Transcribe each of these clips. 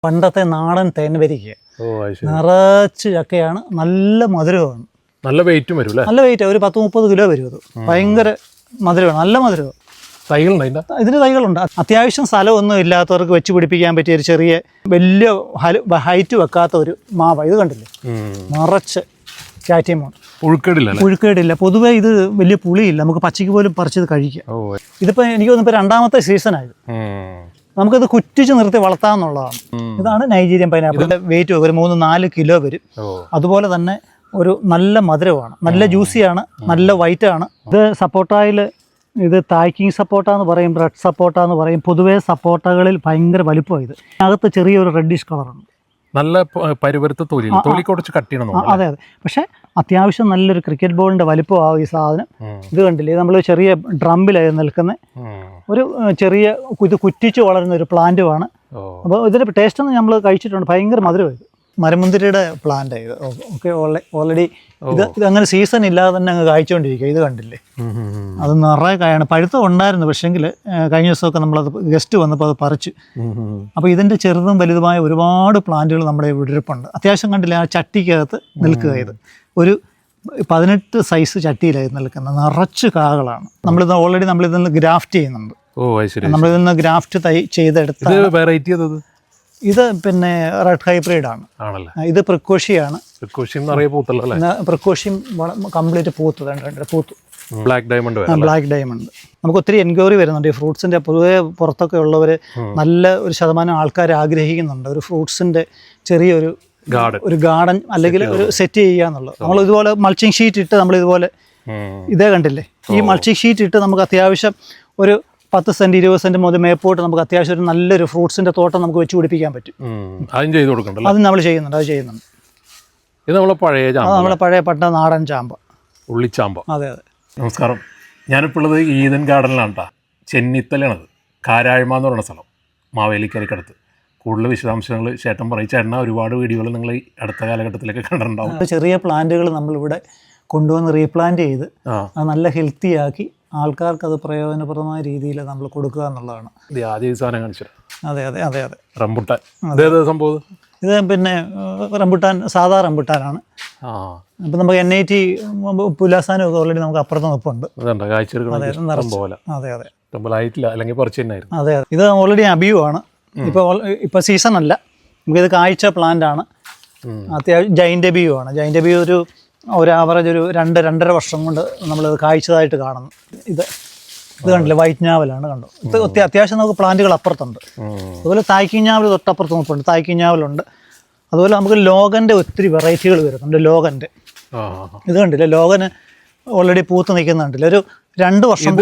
പണ്ടത്തെ നാടൻ തേൻവരിക്ക നിറച്ച് ചക്കയാണ്. നല്ല മധുരമാണ്. നല്ല വെയിറ്റും വരും അല്ലേ? നല്ല വെയിറ്റ്, ഒരു 10-30 കിലോ വരും. അത് ഭയങ്കര മധുരമാണ്, നല്ല മധുരമാണ്. ഇതിന് തൈകളുണ്ട്. അത്യാവശ്യം സ്ഥലമൊന്നും ഇല്ലാത്തവർക്ക് വെച്ച് പിടിപ്പിക്കാൻ പറ്റിയ ഒരു ചെറിയ വലിയ ഹൈറ്റ് വെക്കാത്ത ഒരു മാവ. ഇത് കണ്ടില്ലേ, നിറച്ച് ചാറ്റിയമാണ്. പുഴുക്കേടില്ല. പൊതുവേ ഇത് വലിയ പുളിയില്ല, നമുക്ക് പച്ചയ്ക്ക് പോലും പറിച്ചത് കഴിക്കാം. ഇതിപ്പോൾ എനിക്ക് തോന്നുന്നു ഇപ്പോൾ രണ്ടാമത്തെ സീസണായത്. നമുക്കത് കുറ്റിച്ച് നിർത്തി വളർത്താമെന്നുള്ളതാണ്. ഇതാണ് നൈജീരിയൻ പൈനാപ്പിളിൻ്റെ വെയിറ്റ് ഒരു 3-4 കിലോ വരും. അതുപോലെ തന്നെ ഒരു നല്ല മധുരമാണ്, നല്ല ജ്യൂസിയാണ്, നല്ല വൈറ്റാണ്. ഇത് സപ്പോട്ടയിൽ ഇത് തായ്ക്കിങ് സപ്പോട്ട എന്ന് പറയും, റെഡ് സപ്പോട്ട എന്ന് പറയും. പൊതുവേ സപ്പോട്ടകളിൽ ഭയങ്കര വലുപ്പമാണ്. ഇത് അകത്ത് ചെറിയൊരു റെഡിഷ് കളറുണ്ട്. നല്ല പരിവരുത്ത തൊലി കുറച്ച് കട്ടിയാണ്. അതെ. പക്ഷേ അത്യാവശ്യം നല്ലൊരു ക്രിക്കറ്റ് ബോളിൻ്റെ വലുപ്പമാവും ഈ സാധനം. ഇത് കണ്ടില്ലേ, നമ്മൾ ചെറിയ ഡ്രമ്മിലായി നിൽക്കുന്ന ഒരു ചെറിയ ഇത് കുറ്റിച്ച് വളരുന്ന ഒരു പ്ലാന്റുമാണ്. അപ്പോൾ ഇതിൻ്റെ ടേസ്റ്റ് ഒന്നും നമ്മൾ കഴിച്ചിട്ടുണ്ട്, ഭയങ്കര മധുരമായത്. മരമുന്തിരിയുടെ പ്ലാന്റ് ഇത്. ഓക്കെ, ഓൾറെഡി ഇതങ്ങനെ സീസൺ ഇല്ലാതെ തന്നെ അങ്ങ് കായ്ച്ചുകൊണ്ടിരിക്കുക. ഇത് കണ്ടില്ലേ, അത് നിറയെ കായാണ്. പഴുത്തം ഉണ്ടായിരുന്നു, പക്ഷേങ്കിൽ കഴിഞ്ഞ ദിവസമൊക്കെ നമ്മളത് ഗസ്റ്റ് വന്നപ്പോൾ അത് പറിച്ചു. അപ്പോൾ ഇതിൻ്റെ ചെറുതും വലുതുമായ ഒരുപാട് പ്ലാന്റുകൾ നമ്മുടെ ഇവിടെ ഇരിപ്പുണ്ട്. അത്യാവശ്യം കണ്ടില്ലേ, ആ ചട്ടിക്കകത്ത് നിൽക്കുക. ഇത് ഒരു 18 സൈസ് ചട്ടിയിലായി നിൽക്കുന്നത്. നിറച്ച് കാകളാണ്. നമ്മളിത് ഓൾറെഡി നമ്മളിതിൽ ഗ്രാഫ്റ്റ് ചെയ്യുന്നുണ്ട്. നമ്മളിതിൽ ഗ്രാഫ്റ്റ് ചെയ്തെടുത്ത വെറൈറ്റി. ഇത് പിന്നെ റെഡ് ഹൈബ്രിഡ് ആണ്. ഇത് പ്രിക്കോഷിയാണ്. പ്രിക്കോഷിയും കംപ്ലീറ്റ് പൂത്തു. Black diamond. നമുക്ക് ഒത്തിരി എൻക്വയറി വരുന്നുണ്ട് ഈ ഫ്രൂട്ട്സിൻ്റെ. പൊതുവെ പുറത്തൊക്കെ ഉള്ളവർ നല്ല ഒരു ശതമാനം ആൾക്കാർ ആഗ്രഹിക്കുന്നുണ്ട് ഒരു ഫ്രൂട്ട്സിൻ്റെ ചെറിയൊരു ഗാർഡൻ അല്ലെങ്കിൽ ഒരു സെറ്റ് ചെയ്യുക എന്നുള്ളത്. നമ്മൾ ഇതുപോലെ മൾച്ചിങ് ഷീറ്റ് ഇട്ട് നമ്മളിതുപോലെ ഇതേ കണ്ടില്ലേ, ഈ മൾച്ചിങ് ഷീറ്റ് ഇട്ട് നമുക്ക് അത്യാവശ്യം ഒരു 10 സെൻറ്റ് 20 സെൻറ്റ് മുതൽ മേപ്പോട്ട് നമുക്ക് അത്യാവശ്യം ഒരു നല്ലൊരു ഫ്രൂട്ട്സിൻ്റെ തോട്ടം നമുക്ക് വെച്ച് പിടിപ്പിക്കാൻ പറ്റും. അത് നമ്മൾ ചെയ്യുന്നുണ്ട്. ഇത് നമ്മളെ പഴയ പട്ട നാടൻ ചാമ്പ, ഉള്ളിച്ചാമ്പ. അതെ. നമസ്കാരം, ഞാനിപ്പോൾ ഉള്ളത് ഈദൻ ഗാർഡനിലാണ് കേട്ടോ. ചെന്നിത്തലാണത്. കാരാഴ്മ എന്ന് പറയുന്ന സ്ഥലം, മാവേലിക്കരയ്ക്കടുത്ത്. കൂടുതൽ വിശദാംശങ്ങൾ ചേട്ടൻ പറയും. ചേട്ടൻ ഒരുപാട് വീഡിയോകൾ നിങ്ങൾ ഈ അടുത്ത കാലഘട്ടത്തിലൊക്കെ കണ്ടിട്ടുണ്ടാവും. ചെറിയ പ്ലാന്റുകൾ നമ്മളിവിടെ കൊണ്ടുവന്ന് റീപ്ലാന്റ് ചെയ്ത് അത് നല്ല ഹെൽത്തിയാക്കി ആൾക്കാർക്ക് അത് പ്രയോജനപ്രദമായ രീതിയിൽ നമ്മൾ കൊടുക്കുക എന്നുള്ളതാണ്. അതെ. റംബുട്ടാൻ ഇത് പിന്നെ റംബുട്ടാൻ സാധാ റംബുട്ടാനാണ്. അപ്പം നമുക്ക് NIT പുലാസാനും ഒക്കെ ഓൾറെഡി നമുക്ക് അപ്പുറത്ത് നിൽപ്പുണ്ട്. അതെ. ഇത് ഓൾറെഡി അബിയുമാണ്. ഇപ്പോൾ സീസൺ അല്ല, നമുക്കിത് കായ്ച്ച പ്ലാന്റ് ആണ്. അത്യാവശ്യം ജൈൻ്റ് അബിയു ആണ്. ജൈൻ്റ് അബിയു ഒരു ആവറേജ് ഒരു 2-2.5 വർഷം കൊണ്ട് നമ്മളിത് കായ്ച്ചതായിട്ട് കാണുന്നു. ഇത് കണ്ടില്ലേ, വൈറ്റ് ഞാവലാണ്. കണ്ടോ, ഇത് അത്യാവശ്യം നമുക്ക് പ്ലാന്റുകൾ അപ്പുറത്തുണ്ട്. അതുപോലെ തായ്ക്കിങ് ഞാവൽ തൊട്ടപ്പുറത്ത് നോക്കുന്നുണ്ട്. തായ്ക്കിങ് ഞാവലുണ്ട്. അതുപോലെ നമുക്ക് ലോഗൻ്റെ ഒത്തിരി വെറൈറ്റികൾ വരുന്നുണ്ട്. ലോഗൻ്റെ ഇത് കണ്ടില്ലേ, ലോഗന് ഓൾറെഡി പൂത്ത് നിൽക്കുന്നുണ്ടല്ലോ. ഒരു 2 വർഷം.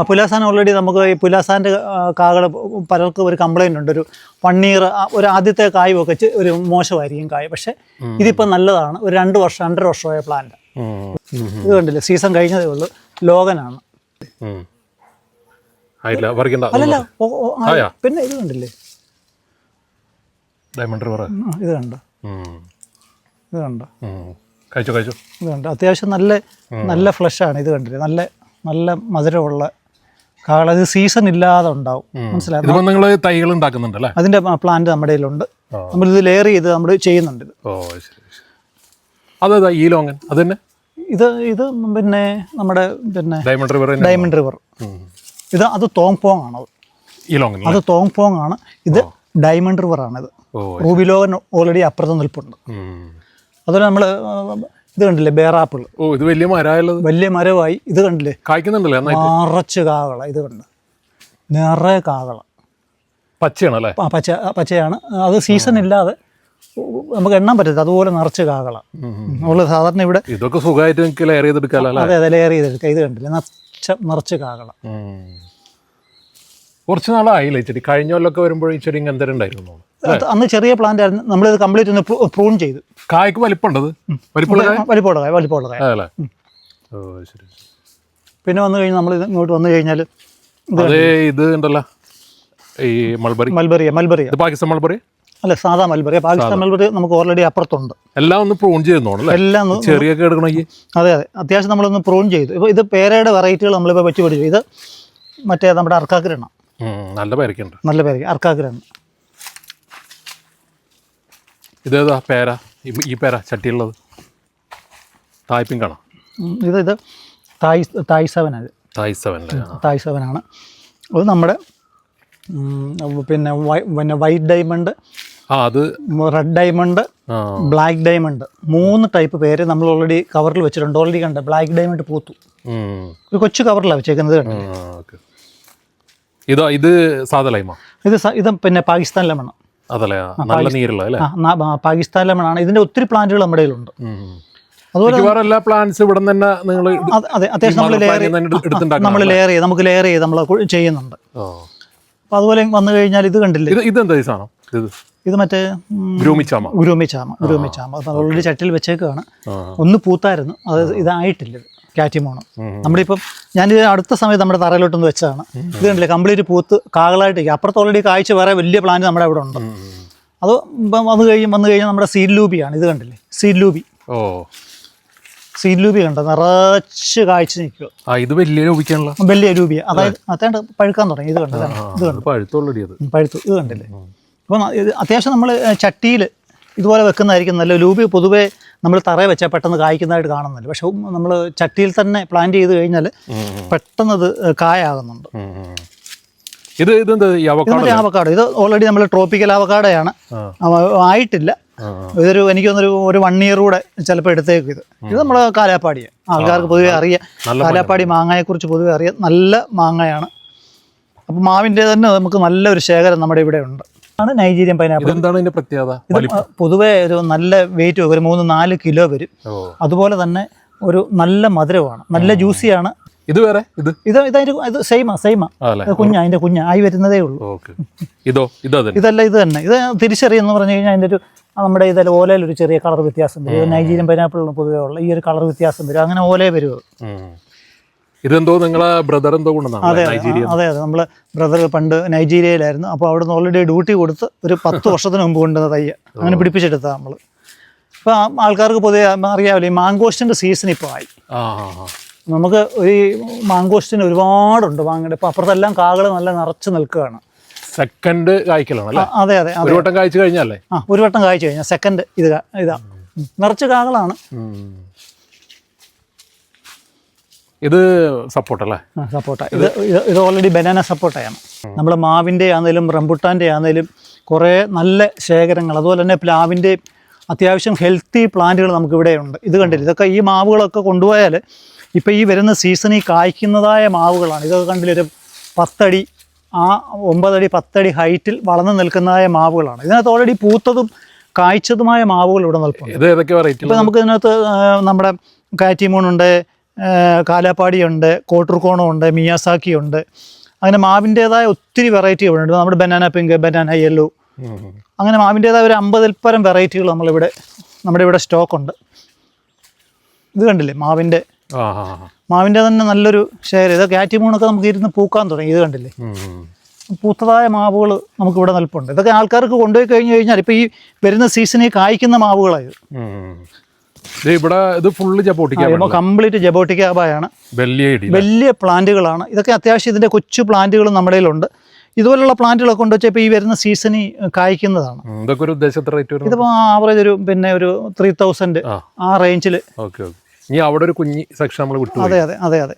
പുലാസാന ഓൾറെഡി നമുക്ക് ഈ പുലാസാൻ്റെ കാകൾ പലർക്ക് ഒരു കംപ്ലൈൻ്റ് ഉണ്ട്. ഒരു 1 ഇയർ ഒരു ആദ്യത്തെ കായ് ഒക്കെ ഒരു മോശമായിരിക്കും കായ്. പക്ഷേ ഇതിപ്പോൾ നല്ലതാണ്. ഒരു 2 വർഷം 2.5 വർഷമായ പ്ലാന്റ്. ഇത് കണ്ടില്ലേ, സീസൺ കഴിഞ്ഞതേ ഉള്ളൂ. ലോഗനാണ്. അല്ലല്ല, പിന്നെ ഇത് കണ്ടില്ലേ, ഇത് കണ്ടോ. ഇത് കണ്ടോ, അത്യാവശ്യം നല്ല ഫ്ലഷാണ്. ഇത് കണ്ടില്ലേ, നല്ല മധുരമുള്ള കാള. ഇത് സീസൺ ഇല്ലാതെ ഉണ്ടാവും, മനസ്സിലായി. അതിന്റെ പ്ലാന്റ് നമ്മുടെ കയ്യിലുണ്ട്. നമ്മളിത് ലെയർ ചെയ്ത് നമ്മൾ ചെയ്യുന്നുണ്ട്. ഇത് പിന്നെ നമ്മുടെ ഡയമണ്ട് റിവർ. അത് തോങ്പോങ് ആണ്. അത് തോങ്പോങ് ആണ്. ഇത് ഡയമണ്ട് റിവർ ആണ്. ഇത് റൂബി ലോഗൻ ഓൾറെഡി അപ്പുറത്ത് നിൽപ്പുണ്ട്. അതുപോലെ നമ്മൾ ഇത് കണ്ടില്ലേ, ബേറാപ്പിൾ. വലിയ മരമായി. ഇത് കണ്ടില്ലേ, നിറച്ച് കാകള. ഇത് കണ്ട് നിറയെ കാകള. പച്ചയാണ്. അത് സീസൺ ഇല്ലാതെ നമുക്ക് എണ്ണാൻ പറ്റത്തില്ല, അതുപോലെ നിറച്ച് കാകള. നമ്മൾ സാധാരണ ഇവിടെ ഇതൊക്കെ സുഖമായിട്ട് ലെയർ ചെയ്തെടുക്കാം. അതെ, ലെയർ ചെയ്തെടുക്കാം. ഇത് കണ്ടില്ലേ, നിറച്ച് കാകള. കുറച്ച് നാളായില്ലേ ചെടി? കഴിഞ്ഞ കൊല്ലമൊക്കെ വരുമ്പോൾ ഈ ചെടി എന്തരം ഉണ്ടായിരുന്നു? അന്ന് ചെറിയ പ്ലാന്റ് ആയിരുന്നു. നമ്മളിത് കംപ്ലീറ്റ് ഒന്ന് പ്രൂൺ ചെയ്തു. കായ്ക്ക് വലിപ്പമുണ്ടത്? വലിപ്പമുള്ള കായ. പിന്നെ വന്നു കഴിഞ്ഞാൽ നമ്മൾ ഇങ്ങോട്ട് വന്നു കഴിഞ്ഞാൽ ഇത് ഉണ്ടല്ലോ, ഈ മൽബറി. പാകിസ്ഥാൻ മൽബറി അല്ല, സാധാ മൽബറി. പാകിസ്ഥാൻ മൽബറി നമുക്ക് ഓൾറെഡി അപ്പുറത്തുണ്ട്. എല്ലാം ഒന്ന് പ്രൂൺ ചെയ്യുന്നോളൂ. എല്ലാം ചെറിയൊക്കെ എടുക്കണമെങ്കിൽ. അതെ. അത്യാവശ്യം നമ്മളൊന്ന് പ്രൂൺ ചെയ്തു. ഇപ്പോൾ ഇത് പേരയുടെ വെറൈറ്റികൾ നമ്മളിപ്പോൾ വെച്ച് പിടിച്ചു. ഇത് മറ്റേ നമ്മുടെ അർക്കാക്കിരണം. നല്ല പേരക്കുണ്ട്. നല്ല പേരയ്ക്ക, അർക്കാഗ്രാണ്. ഇതേതാ പേര? ഈ പേര ചട്ടിയുള്ളത് തായ് പിങ്കാണോ? ഇത് തായ് സെവനാണ്. Thai seven. തായ് സെവനാണ്. അത് നമ്മുടെ പിന്നെ വൈറ്റ് ഡയമണ്ട്, അത് red diamond, black diamond, 3 type പേര് നമ്മൾ ഓൾറെഡി കവറിൽ വെച്ചിട്ടുണ്ട്. ഓൾറെഡി കണ്ട് ബ്ലാക്ക് ഡയമണ്ട് പൂത്തു, ഒരു കൊച്ചു കവറിലാണ് വെച്ചേക്കുന്നത്. ഇത് സാധാ ലൈമാ? ഇത് പിന്നെ പാകിസ്ഥാൻ ലെമൺ. അതല്ലേ, നല്ല നീരുള്ള അല്ലേ? പാകിസ്ഥാൻ ലെമൺ ആണ്. ഇതിന്റെ ഒത്തിരി പ്ലാന്റുകൾ നമ്മുടെ കയ്യിലുണ്ട്. അതുപോലെ എല്ലാ പ്ലാന്റ്സ് ഇവിടെ തന്നെ നിങ്ങൾ? അതെ, അത്യാവശ്യം നമ്മൾ ലെയർ ചെയ്ത് നമുക്ക് നമ്മൾ ചെയ്യുന്നുണ്ട്. അപ്പോൾ അതുപോലെ വന്നു കഴിഞ്ഞാൽ ഇത് കണ്ടില്ലേ, ഇതെന്താ ഈ സാധനം? ഇത് മറ്റേ ഗുരുമിച്ചാമ ഓൾറെഡി ചട്ടിയിൽ വെച്ചേക്കാണ്. ഒന്ന് പൂത്തായിരുന്നു, അത് ഇതായിട്ടില്ല. കാറ്റിമോണ് നമ്മളിപ്പം ഞാനിത് അടുത്ത സമയത്ത് നമ്മുടെ തറയിലോട്ടൊന്ന് വെച്ചതാണ്. ഇത് കണ്ടില്ലേ, കംപ്ലീറ്റ് പൂത്ത് കാകളായിട്ട്. അപ്പുറത്ത് ഓൾറെഡി കാഴ്ച വേറെ വലിയ പ്ലാന്റ് നമ്മുടെ അവിടെ ഉണ്ട്. അത് വന്നു കഴിഞ്ഞാൽ നമ്മുടെ സീഡ് ലൂബിയാണ്. ഇത് കണ്ടില്ലേ, സീഡ് ലൂബി കണ്ടോ, നിറച്ച് കാഴ്ച നിൽക്കുക. ഇത് വലിയ ലൂബിയ, അതായത് അതാണ്ട് പഴുക്കാൻ തുടങ്ങി. ഇത് കണ്ടത്, പഴുത്തു. ഇത് കണ്ടില്ലേ. അപ്പം അത്യാവശ്യം നമ്മൾ ചട്ടിയിൽ ഇതുപോലെ വെക്കുന്നതായിരിക്കും നല്ല. ലൂബി പൊതുവേ നമ്മൾ തറയെ വെച്ചാൽ പെട്ടെന്ന് കായ്ക്കുന്നതായിട്ട് കാണുന്നില്ല. പക്ഷെ നമ്മൾ ചട്ടിയിൽ തന്നെ പ്ലാന്റ് ചെയ്ത് കഴിഞ്ഞാൽ പെട്ടെന്ന് അത് കായാകുന്നുണ്ട്. ആവക്കാഡോ, ഇത് ഓൾറെഡി നമ്മൾ ട്രോപ്പിക്കൽ ആവക്കാഡോയാണ്. ആയിട്ടില്ല. ഇതൊരു എനിക്ക് തോന്നുന്നു ഒരു 1 ഇയർ കൂടെ ചിലപ്പോൾ എടുത്തേക്കും. ഇത് നമ്മൾ കാലാപ്പാടിയാണ്. ആൾക്കാർക്ക് പൊതുവെ അറിയാം, കാലാപ്പാടി മാങ്ങയെക്കുറിച്ച് പൊതുവെ അറിയാം. നല്ല മാങ്ങയാണ്. അപ്പം മാവിൻ്റെ തന്നെ നമുക്ക് നല്ലൊരു ശേഖരം നമ്മുടെ ഇവിടെ ഉണ്ട്. ആണ് നൈജീരിയൻ പൈനാപ്പിൾ. എന്താണ് ഇതിന്റെ പ്രത്യേകത? ഇത് പൊതുവേ ഒരു നല്ല വെയിറ്റ്, ഒരു 3-4 കിലോ വരും. അതുപോലെ തന്നെ ഒരു നല്ല മധുരമാണ്, നല്ല ജ്യൂസിയാണ്. ഇത് വേറെ ഇത് സെയിമാ അതിന്റെ കുഞ്ഞായി വരുന്നതേ ഉള്ളൂ. ഇതല്ല, ഇത് തന്നെ. ഇത് തിരിച്ചറിയെന്ന് പറഞ്ഞു കഴിഞ്ഞാൽ അതിൻ്റെ ഒരു നമ്മുടെ ഇതിൽ ഓലയിൽ ഒരു ചെറിയ കളർ വ്യത്യാസം വരും. ഇത് നൈജീരിയൻ പൈനാപ്പിളിന് പൊതുവേ ഉള്ള ഈ ഒരു കളർ വ്യത്യാസം വരും. അങ്ങനെ ഓലയെ വരുമോ. ഇതെന്തോ നിങ്ങളെ ബ്രദർ എന്തോ കൊണ്ടുവന്നാണ്? അതെ, നമ്മളെ ബ്രദർ പണ്ട് നൈജീരിയയിലായിരുന്നു. അപ്പോൾ അവിടെ നിന്ന് ഓൾറെഡി ഡ്യൂട്ടി കൊടുത്ത് ഒരു 10 വർഷത്തിന് മുമ്പ് കൊണ്ടുവന്ന തയ്യ അങ്ങനെ പിടിപ്പിച്ചെടുത്താൽ നമ്മൾ. ഇപ്പോൾ ആൾക്കാർക്ക് പൊതുവെ അറിയാമല്ലോ, ഈ മാങ്കോസ്റ്റിൻ്റെ സീസൺ ഇപ്പോൾ ആയി. നമുക്ക് ഈ മാങ്കോസ്റ്റിന് ഒരുപാടുണ്ട് വാങ്ങേണ്ടത്. ഇപ്പോൾ അപ്പുറത്തെല്ലാം കാകൾ നല്ല നിറച്ച് നിൽക്കുകയാണ്. സെക്കൻഡ് കായ്ക്കലാണ്. അതെ, ഒരു വട്ടം കായ്ച്ചു കഴിഞ്ഞാലേ? ഒരു വട്ടം കായ്ച്ചു കഴിഞ്ഞാൽ സെക്കൻഡ് ഇതാ നിറച്ച് കാകളാണ്. ഇത് സപ്പോർട്ടല്ലേ? സപ്പോർട്ട. ഇത് ഓൾറെഡി ബനാന സപ്പോർട്ടയാണ്. നമ്മൾ മാവിൻ്റെ ആണെങ്കിലും റംബുട്ടാൻ്റെ ആണെങ്കിലും കുറേ നല്ല ശേഖരങ്ങൾ, അതുപോലെ തന്നെ പ്ലാവിൻ്റെ അത്യാവശ്യം ഹെൽത്തി പ്ലാന്റുകൾ നമുക്കിവിടെയുണ്ട്. ഇത് കണ്ടില്ല, ഇതൊക്കെ ഈ മാവുകളൊക്കെ കൊണ്ടുപോയാൽ ഇപ്പോൾ ഈ വരുന്ന സീസണിൽ കായ്ക്കുന്നതായ മാവുകളാണ്. ഇതൊക്കെ കണ്ടില്ല, ഒരു 10 അടി 9 അടി 10 അടി ഹൈറ്റിൽ വളർന്നു നിൽക്കുന്നതായ മാവുകളാണ്. ഇതിനകത്ത് ഓൾറെഡി പൂത്തതും കായ്ച്ചതുമായ മാവുകൾ ഇവിടെ നിൽപ്പുണ്ട്. ഇപ്പോൾ നമുക്ക് ഇതിനകത്ത് നമ്മുടെ കാറ്റിമോണുണ്ട്, കാലാപ്പാടിയുണ്ട്, കോട്ടർകോണമുണ്ട്, മിയാസാക്കി ഉണ്ട്. അങ്ങനെ മാവിൻ്റേതായ ഒത്തിരി വെറൈറ്റി ഇവിടെ ഉണ്ട്. നമ്മുടെ ബനാന പിങ്ക്, ബനാന യെല്ലോ, അങ്ങനെ മാവിൻ്റേതായ ഒരു 50-ൽ പരം വെറൈറ്റികൾ നമ്മുടെ ഇവിടെ സ്റ്റോക്കുണ്ട്. ഇത് കണ്ടില്ലേ, മാവിൻ്റെ തന്നെ നല്ലൊരു ഷെയർ. ഇത് കാറ്റിമൂണൊക്കെ നമുക്ക് ഇരുന്ന് പൂക്കാൻ തുടങ്ങി. ഇത് കണ്ടില്ലേ, പൂത്തതായ മാവുകൾ നമുക്കിവിടെ നിൽപ്പുണ്ട്. ഇതൊക്കെ ആൾക്കാർക്ക് കൊണ്ടുപോയി കഴിഞ്ഞാൽ ഇപ്പോൾ ഈ വരുന്ന സീസണിൽ കായ്ക്കുന്ന മാവുകളായത്. കംപ്ലീറ്റ് ജബോട്ടിക്കാബായാണ്. വലിയ പ്ലാന്റുകളാണ് ഇതൊക്കെ. അത്യാവശ്യം ഇതിൻ്റെ കൊച്ചു പ്ലാന്റുകളും നമ്മുടെ കയ്യിലുണ്ട്. ഇതുപോലുള്ള പ്ലാന്റുകളൊക്കെ കൊണ്ട് വെച്ചാൽ ഇപ്പോൾ ഈ വരുന്ന സീസണിൽ കായ്ക്കുന്നതാണ്. ഇതിപ്പോൾ ആവറേജ് ഒരു 3000 ആ റേഞ്ചിൽ. അവിടെ ഒരു കുഞ്ഞി സെക്ഷൻ നമ്മൾ വിട്ടു. അതെ.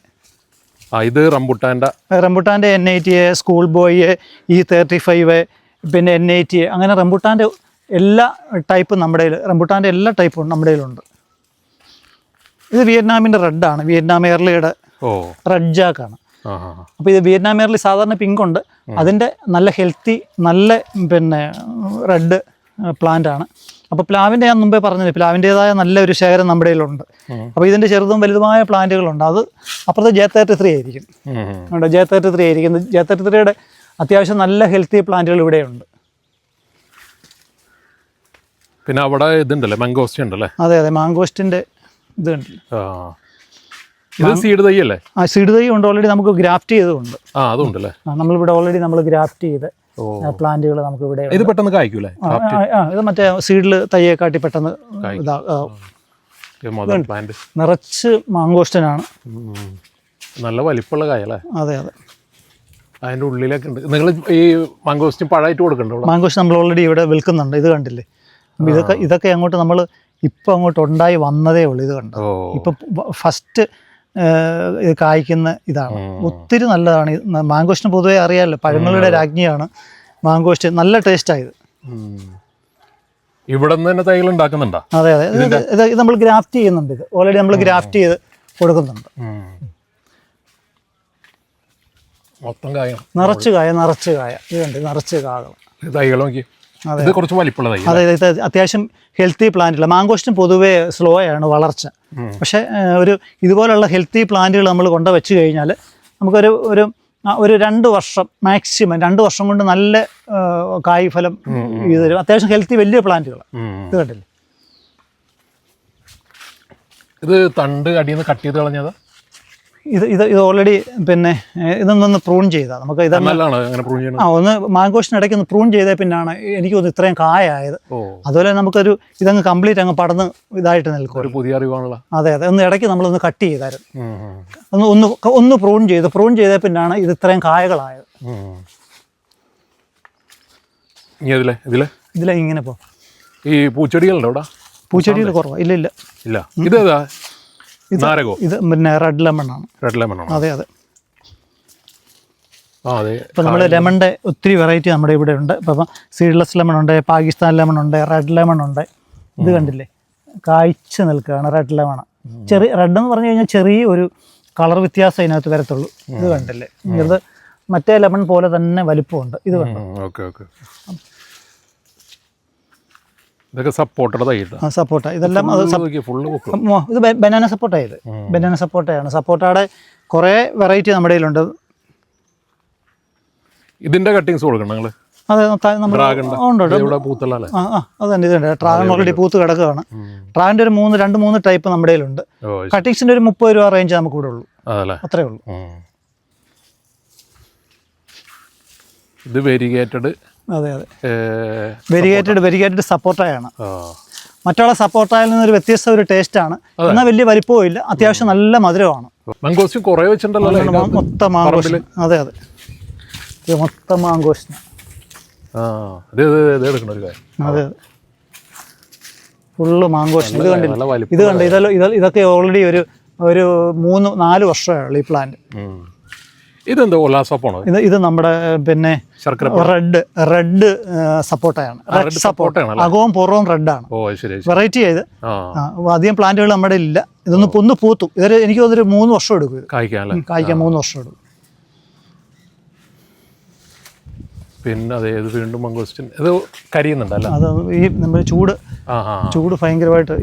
ഇത് റംബുട്ടാൻ്റെ N80, സ്കൂൾ ബോയ്, E35, പിന്നെ N80, അങ്ങനെ റംബുട്ടാൻ്റെ എല്ലാ ടൈപ്പും നമ്മുടെ കയ്യിൽ, റംബുട്ടാൻ്റെ എല്ലാ ടൈപ്പും നമ്മുടെ കയ്യിലുണ്ട്. ഇത് വിയറ്റ്നാമിൻ്റെ റെഡാണ്, വിയറ്റ്നാം എയർലിയുടെ റെഡ് ജാക്കാണ്. അപ്പോൾ ഇത് വിയറ്റ്നാം എയർലി സാധാരണ പിങ്ക് ഉണ്ട്, അതിൻ്റെ നല്ല ഹെൽത്തി നല്ല റെഡ് പ്ലാന്റ് ആണ്. അപ്പോൾ പ്ലാവിൻ്റെ ഞാൻ മുമ്പേ പറഞ്ഞില്ല, പ്ലാവിൻ്റേതായ നല്ലൊരു ശേഖരം നമ്മുടെ കയ്യിലുണ്ട്. അപ്പോൾ ഇതിൻ്റെ ചെറുതും വലുതുമായ പ്ലാന്റുകളുണ്ട്. അത് അപ്പുറത്ത് J33 ആയിരിക്കും. J33 ആയിരിക്കും. J33യുടെ അത്യാവശ്യം നല്ല ഹെൽത്തി പ്ലാന്റുകൾ ഇവിടെയുണ്ട്. പിന്നെ അവിടെ ഇതുണ്ടല്ലേ, മാംഗോസ്റ്റ് ഉണ്ടല്ലേ? അതെ, മാംഗോസ്റ്റിൻ്റെ ഇത് കണ്ടില്ല. സീഡ് തൈ അല്ലേ? സീഡ് തൈ ഉണ്ട്, ഓൾറെഡി നമുക്ക് ഗ്രാഫ്റ്റ് ചെയ്തുണ്ട്. അതുണ്ടല്ലേ, നമ്മളിവിടെ ഓൾറെഡി നമ്മൾ ഗ്രാഫ്റ്റ് ചെയ്ത് പ്ലാന്റുകൾ നമുക്ക് ഇവിടെ. ഇത് പെട്ടെന്ന് കായ്ക്കൂലേ? ഇത് മറ്റേ സീഡിൽ തയ്യെ കാട്ടി പെട്ടെന്ന് നിറച്ച് മാങ്കോസ്റ്റിനാണ്. നല്ല വലിപ്പമുള്ള കായല്ലേ? അതെ. അതിൻ്റെ ഉള്ളിലൊക്കെ ഉണ്ട്. നിങ്ങൾ ഈ മാങ്കോസ്റ്റിൻ പഴമായിട്ട് കൊടുക്കണ്ടോ? മാങ്കോസ്റ്റ് നമ്മൾ ഓൾറെഡി ഇവിടെ വിൽക്കുന്നുണ്ട്. ഇത് കണ്ടില്ലേ? അപ്പം ഇതൊക്കെ അങ്ങോട്ട് നമ്മൾ ഇപ്പം അങ്ങോട്ട് ഉണ്ടായി വന്നതേ ഉള്ളൂ. ഇത് കണ്ടോ? ഇപ്പം ഫസ്റ്റ് ഇത് കായ്ക്കുന്ന ഇതാണ്. ഒത്തിരി നല്ലതാണ്. മാങ്കോസ്റ്റിന് പൊതുവേ അറിയാമല്ലോ, പഴങ്ങളുടെ രാജ്ഞിയാണ് മാങ്കോസ്റ്റ്. നല്ല ടേസ്റ്റായത്. ഇവിടെ നിന്ന് തന്നെ തൈകൾ ഉണ്ടാക്കുന്നുണ്ടോ? അതെ അതെ, ഇത് നമ്മൾ ഗ്രാഫ്റ്റ് ചെയ്യുന്നുണ്ട്. ഇത് ഓൾറെഡി നമ്മൾ ഗ്രാഫ്റ്റ് ചെയ്ത് കൊടുക്കുന്നുണ്ട്. മൊത്തം കായ, നിറച്ച് കായ. ഇത് കണ്ട് നിറച്ച് കായകൾ. തൈകൾ നോക്കി, ഇത് കുറച്ച് വലിപ്പമുള്ള തൈ. അതെ, ഇത് അത്യാവശ്യം ഹെൽത്തി പ്ലാന്റുകൾ. മാങ്കോസ്റ്റും പൊതുവേ സ്ലോ ആണ് വളർച്ച. പക്ഷേ ഇതുപോലുള്ള ഹെൽത്തി പ്ലാന്റുകൾ നമ്മൾ കൊണ്ട് വെച്ച് കഴിഞ്ഞാൽ നമുക്കൊരു ഒരു 2 വർഷം മാക്സിമം 2 വർഷം കൊണ്ട് നല്ല കായ് ഫലം ഇത് തരും. അത്യാവശ്യം ഹെൽത്തി വലിയ പ്ലാന്റുകൾ. ഇത് കണ്ടില്ലേ? ഇത് തണ്ട് അടിയിൽ നിന്ന് കട്ട് ചെയ്ത് കളഞ്ഞതാ? ഇത് ഓൾറെഡി പിന്നെ ഇതൊന്നൊന്ന് പ്രൂൺ ചെയ്താൽ നമുക്ക് ഒന്ന് മാങ്കോസ്റ്റിന് ഇടയ്ക്ക് ഒന്ന് പ്രൂൺ ചെയ്തേ പിന്നാണ് എനിക്ക് തോന്നുന്നു ഇത്രയും കായായത്. അതുപോലെ നമുക്കൊരു ഇതങ്ങ് കംപ്ലീറ്റ് അങ്ങ് പടന്ന് ഇതായിട്ട് നിൽക്കും. ഒരു പുതിയ അറിവാണല്ലോ. അതെ അതെ, ഒന്ന് ഇടയ്ക്ക് നമ്മളൊന്ന് കട്ട് ചെയ്തായിരുന്നു. ഒന്ന് പ്രൂൺ ചെയ്തേ പിന്നാണ് ഇത് ഇത്രയും കായകളായത്. ഇതിലെ ഇങ്ങനെ പോ. ഈ പൂച്ചെടികളുണ്ടോ ഇവിടെ? പൂച്ചെടികൾ കുറവാണ്. ഇല്ല. ഇതേതാ? ഇത് പിന്നെ റെഡ് ലെമൺ ആണ്. അതെ അതെ. ഇപ്പം നമ്മൾ ലെമണിൻ്റെ ഒത്തിരി വെറൈറ്റി നമ്മുടെ ഇവിടെ ഉണ്ട്. ഇപ്പം സീഡ്ലെസ് ലെമൺ ഉണ്ട്, പാകിസ്ഥാൻ ലെമൺ ഉണ്ട്, റെഡ് ലെമൺ ഉണ്ട്. ഇത് കണ്ടില്ലേ? കായ്ച്ച് നിൽക്കുകയാണ് റെഡ് ലെമൺ. റെഡ് എന്ന് പറഞ്ഞു കഴിഞ്ഞാൽ ചെറിയ ഒരു കളർ വ്യത്യാസം ഇതിനകത്ത് വരത്തുള്ളൂ. ഇത് കണ്ടില്ലേ? ഇത് മറ്റേ ലെമൺ പോലെ തന്നെ വലിപ്പമുണ്ട്. ഇത് കണ്ടോ? സപ്പോട്ട. ഇതെല്ലാം ഇത് ബനാന സപ്പോട്ട. ബനാന സപ്പോട്ടയാണ്. സപ്പോട്ടയുടെ കുറേ വെറൈറ്റി നമ്മുടെ കയ്യിലുണ്ട്. ഇതിന്റെ കട്ടിങ്സ് കൊടുക്കണം നിങ്ങൾ? അതെ, ഉണ്ട്. അത് തന്നെ. ഇതുണ്ട്. ഡ്രാഗൺ ഓൾറെഡി പൂത്ത് കിടക്കുകയാണ്. ഡ്രാഗൻ്റെ ഒരു 2-3 ടൈപ്പ് നമ്മുടെ കയ്യിലുണ്ട്. കട്ടിങ്സിന്റെ ഒരു 30 രൂപ റേഞ്ച് നമുക്ക് ഇവിടെ ഉള്ളൂ. അത്രേ ഉള്ളൂ. ഇത് വെരിഗേറ്റഡ്. അതെ അതെ, വെരിഗേറ്റഡ് സപ്പോർട്ടായാണ്. മറ്റുള്ള സപ്പോർട്ടായിൽ നിന്നൊരു വ്യത്യസ്ത ഒരു ടേസ്റ്റാണ്. എന്നാൽ വലിയ വലിപ്പവും ഇല്ല, അത്യാവശ്യം നല്ല മധുരമാണ്. മൊത്തം മാങ്കോസ്റ്റ്. അതെ അതെ, മൊത്തം മാങ്കോസ്റ്റ്. അതെ, ഫുള്ള് മാങ്കോസ്റ്റ്. ഇത് കണ്ടില്ല? ഇതൊക്കെ ഓൾറെഡി ഒരു 3-4 വർഷമായുള്ളൂ ഈ പ്ലാന്റ്. ഇതെന്തോ ഉല്ലാസപ്പാണോ? ഇത് നമ്മുടെ പിന്നെ റെഡ് സപ്പോർട്ടയാണ്. റെഡ് സപ്പോർട്ടയാണ്. അകവും പുറവും റെഡാണ്. വെറൈറ്റി ചെയ്ത് അധികം പ്ലാന്റുകൾ നമ്മുടെ ഇല്ല. ഒന്ന് പൂത്തു. എനിക്ക് തോന്നുന്നു 3 വർഷം എടുക്കും ഇത് കായ്ക്കാൻ. 3 വർഷം എടുക്കും. പിന്നെ ഇത് വീണ്ടും മംഗോസ്റ്റിൻ ഇത് കരിയുന്നുണ്ടല്ലോ. അത് ഈ നമ്മൾ ചൂട് ഭയങ്കരമായിട്ട്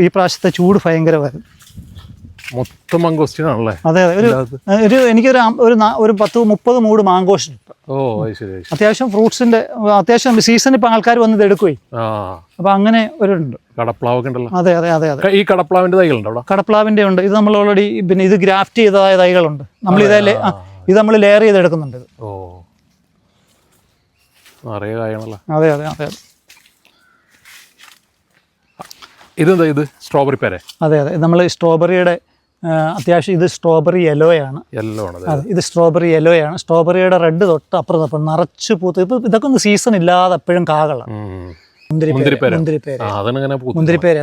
ഈ പ്രാവശ്യത്തെ ചൂട് ഭയങ്കരമായിരുന്നു. മൊത്തം മംഗോസ്റ്റിൻ ആണല്ലേ? അതെ അതെ. എനിക്കൊരു 10-30 മൂട് മാങ്കോസ്റ്റിൻ. അത്യാവശ്യം ഫ്രൂട്ട്സിന്റെ അത്യാവശ്യം സീസൺ ഇപ്പൊ ആൾക്കാർ വന്നത് എടുക്കുകയും അപ്പൊ അങ്ങനെ ഉണ്ട്. കടപ്ലാവൊക്കെ ഉണ്ടല്ലോ. അതെ അതെ അതെ അതെ. ഈ കടപ്ലാവിന്റെ തൈകളുണ്ടോ? കടപ്ലാവിന്റെ ഉണ്ട്. ഇത് നമ്മൾ ഓൾറെഡി പിന്നെ ഇത് ഗ്രാഫ്റ്റ് ചെയ്തതായ തൈകളുണ്ട്. നമ്മൾ ഇത് നമ്മൾ ലെയർ ചെയ്തെടുക്കുന്നുണ്ട്. നിറയെ കായണല്ലോ. അതെ അതെ അതെ. ഇതെന്താ? ഇത് സ്ട്രോബെറി പേരെ? അതെ അതെ, നമ്മൾ സ്ട്രോബെറിയുടെ അത്യാവശ്യം ഇത് സ്ട്രോബെറി യെല്ലോയാണ്. ഇത് സ്ട്രോബെറി യെല്ലോയാണ്. സ്ട്രോബെറിയുടെ റെഡ് തൊട്ട് അപ്പുറം നിറച്ച് പൂത്ത്. ഇപ്പൊ ഇതൊക്കെ ഒന്നും സീസൺ ഇല്ലാതെ എപ്പോഴും കാകളാണ്. മുന്തിരിപ്പേര്